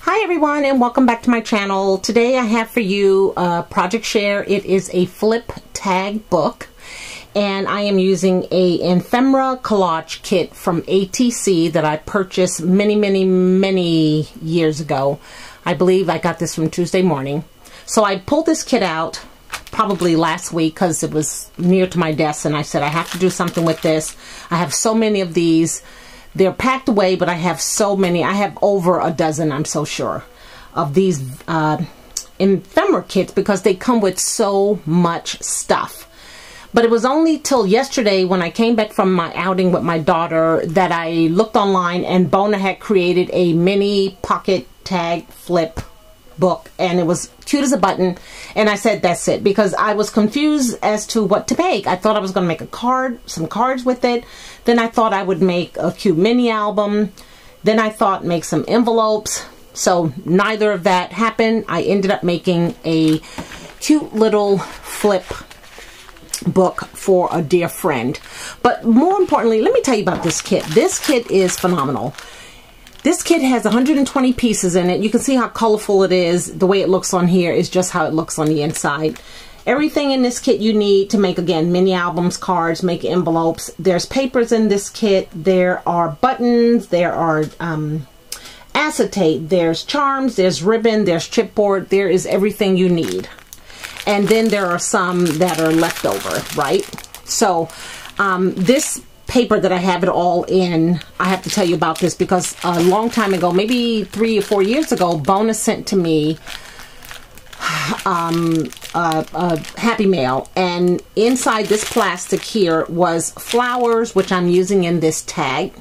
Hi everyone, and welcome back to my channel. Today I have for you a project share. It is a flip tag book, and I am using a Ephemera Collage Kit from ART-C that I purchased many years ago. I believe I got this from Tuesday morning. So I pulled this kit out probably last week because it was near to my desk, and I said I have to do something with this. I have so many of these. They're packed away, but I have so many. I have over a dozen, I'm so sure, of these ephemera kits because they come with so much stuff. But it was only till yesterday when I came back from my outing with my daughter that I looked online and Bona had created a mini pocket tag flip book, and it was cute as a button, and I said that's it, because I was confused as to what to make. I thought I was going to make a card, some cards with it. Then I thought I would make a cute mini album. Then I thought make some envelopes. So neither of that happened. I ended up making a cute little flip book for a dear friend. But more importantly, let me tell you about this kit. This kit is phenomenal. This kit has 120 pieces in it. You can see how colorful it is. The way it looks on here is just how it looks on the inside. Everything in this kit you need to make, again, mini albums, cards, make envelopes. There's papers in this kit. There are buttons. There are acetate. There's charms. There's ribbon. There's chipboard. There is everything you need. And then there are some that are left over, right? So this paper that I have it all in, I have to tell you about this because a long time ago, maybe 3 or 4 years ago, Bona sent to me a Happy Mail, and inside this plastic here was flowers, which I'm using in this tag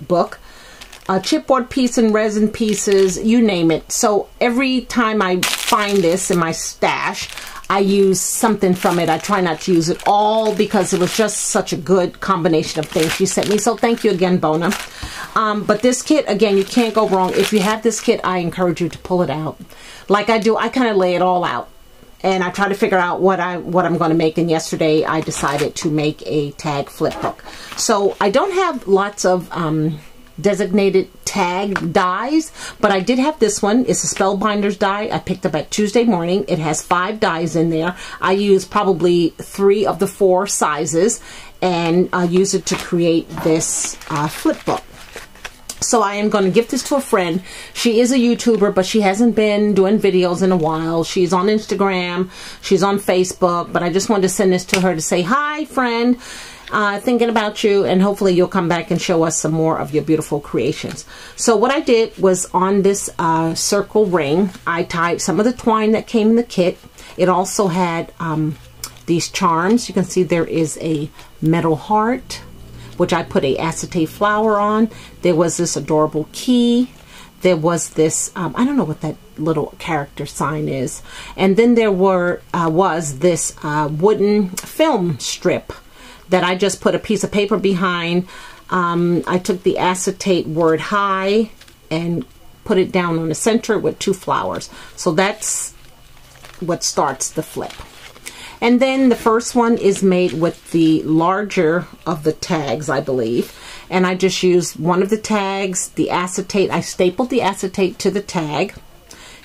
book, a chipboard piece and resin pieces, you name it. So every time I find this in my stash, I use something from it. I try not to use it all because it was just such a good combination of things she sent me. So thank you again, Bona. But this kit, again, you can't go wrong. If you have this kit, I encourage you to pull it out. Like I do, I kind of lay it all out. And I try to figure out what I'm going to make. And yesterday, I decided to make a tag flip book. So I don't have lots of designated tag dies, but I did have this one. It's a Spellbinders die I picked up at Tuesday morning. It has 5 dies in there. I use probably 3 of the 4 sizes, and I use it to create this flip book. So I am going to gift this to a friend. She is a YouTuber, but she hasn't been doing videos in a while. She's on Instagram, she's on Facebook, but I just wanted to send this to her to say, hi friend, thinking about you, and hopefully you'll come back and show us some more of your beautiful creations. So what I did was, on this circle ring, I tied some of the twine that came in the kit. It also had these charms. You can see there is a metal heart, which I put a acetate flower on. There was this adorable key. There was this, I don't know what that little character sign is. And then there was this wooden film strip that I just put a piece of paper behind. I took the acetate word hi and put it down on the center with 2 flowers. So that's what starts the flip. And then the first one is made with the larger of the tags, I believe. And I just used one of the tags, the acetate. I stapled the acetate to the tag.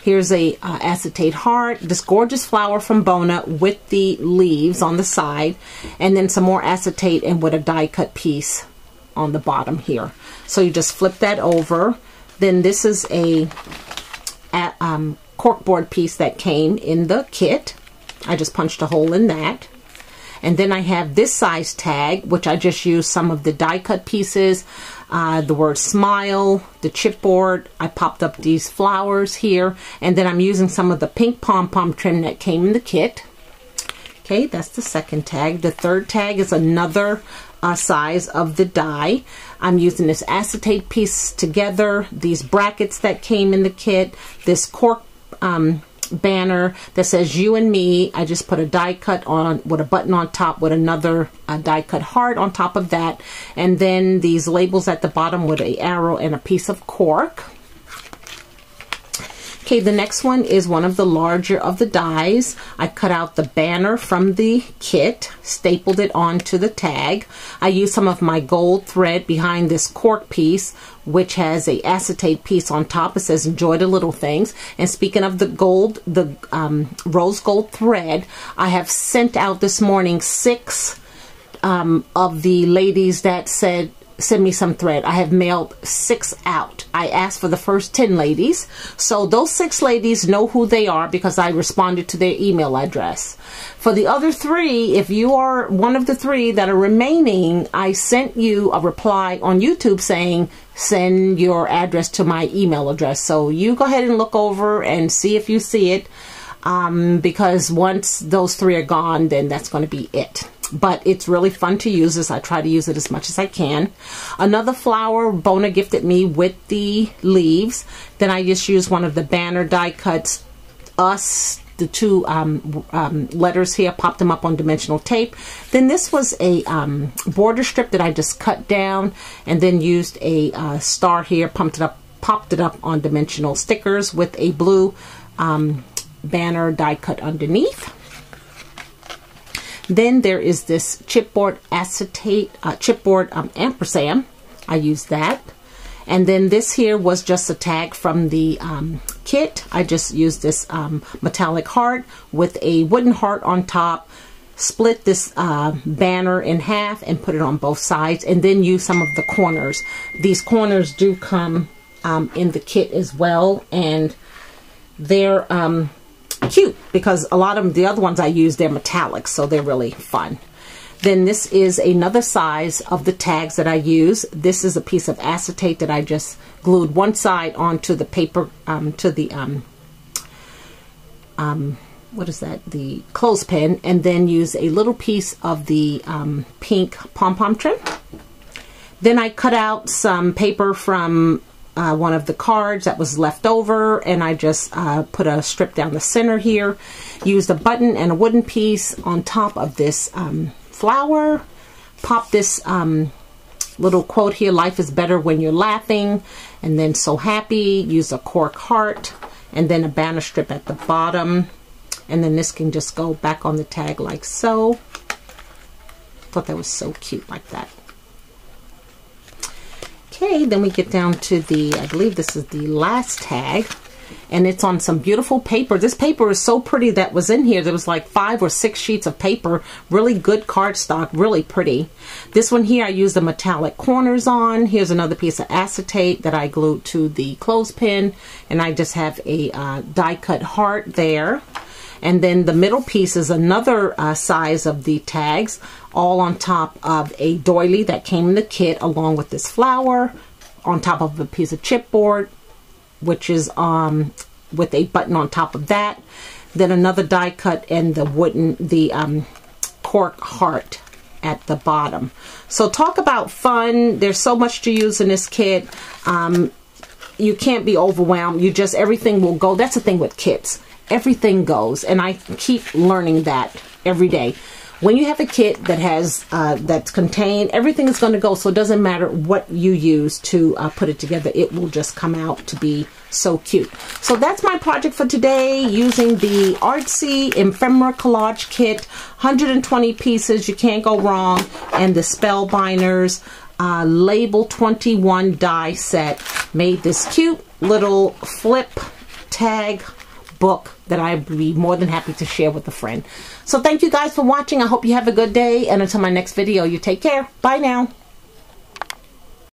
Here's a acetate heart, this gorgeous flower from Bona with the leaves on the side, and then some more acetate and with a die cut piece on the bottom here. So you just flip that over. Then this is a corkboard piece that came in the kit. I just punched a hole in that. And then I have this size tag, which I just used some of the die cut pieces, the word smile, the chipboard. I popped up these flowers here, and then I'm using some of the pink pom-pom trim that came in the kit. Okay, that's the second tag. The third tag is another size of the die. I'm using this acetate piece together, these brackets that came in the kit, this cork banner that says you and me. I just put a die cut on with a button on top with another die cut heart on top of that, and then these labels at the bottom with an arrow and a piece of cork. Okay, the next one is one of the larger of the dies. I cut out the banner from the kit, stapled it onto the tag. I used some of my gold thread behind this cork piece, which has a acetate piece on top. It says enjoy the little things. And speaking of the gold, the rose gold thread, I have sent out this morning 6 of the ladies that said send me some thread. I have mailed 6 out. I asked for the first 10 ladies. So those 6 ladies know who they are because I responded to their email address. For the other 3, if you are one of the 3 that are remaining, I sent you a reply on YouTube saying send your address to my email address. So you go ahead and look over and see if you see it, because once those 3 are gone, then that's going to be it. But it's really fun to use this. I try to use it as much as I can. Another flower Bona gifted me with the leaves. Then I just used one of the banner die cuts, the 2 letters here, popped them up on dimensional tape. Then this was a border strip that I just cut down and then used a star here, popped it up on dimensional stickers with a blue banner die cut underneath. Then there is this chipboard acetate, ampersand. I used that. And then this here was just a tag from the kit. I just used this metallic heart with a wooden heart on top. Split this banner in half and put it on both sides. And then use some of the corners. These corners do come in the kit as well. And they're cute because a lot of the other ones I use, they're metallic, so they're really fun. Then this is another size of the tags that I use. This is a piece of acetate that I just glued one side onto the paper, to the what is that, the clothespin, and then use a little piece of the pink pom-pom trim. Then I cut out some paper from one of the cards that was left over, and I just put a strip down the center here. Used a button and a wooden piece on top of this flower. Pop this little quote here, life is better when you're laughing, and then so happy. Use a cork heart and then a banner strip at the bottom, and then this can just go back on the tag like so. Thought that was so cute like that. Okay, then we get down to the, I believe this is the last tag, and it's on some beautiful paper. This paper is so pretty that was in here. There was like 5 or 6 sheets of paper, really good cardstock, really pretty. This one here I used the metallic corners on. Here's another piece of acetate that I glued to the clothespin, and I just have a die cut heart there. And then the middle piece is another size of the tags, all on top of a doily that came in the kit, along with this flower, on top of a piece of chipboard, which is with a button on top of that. Then another die cut and the cork heart at the bottom. So talk about fun. There's so much to use in this kit. You can't be overwhelmed. Everything will go. That's the thing with kits. Everything goes, and I keep learning that every day. When you have a kit that has that's contained, everything is going to go, so it doesn't matter what you use to put it together. It will just come out to be so cute. So that's my project for today, using the ART-C Ephemera Collage Kit. 120 pieces, you can't go wrong, and the Spellbinders Label 21 die set made this cute little flip tag book that I'd be more than happy to share with a friend. So thank you guys for watching. I hope you have a good day, and until my next video, you take care. Bye now.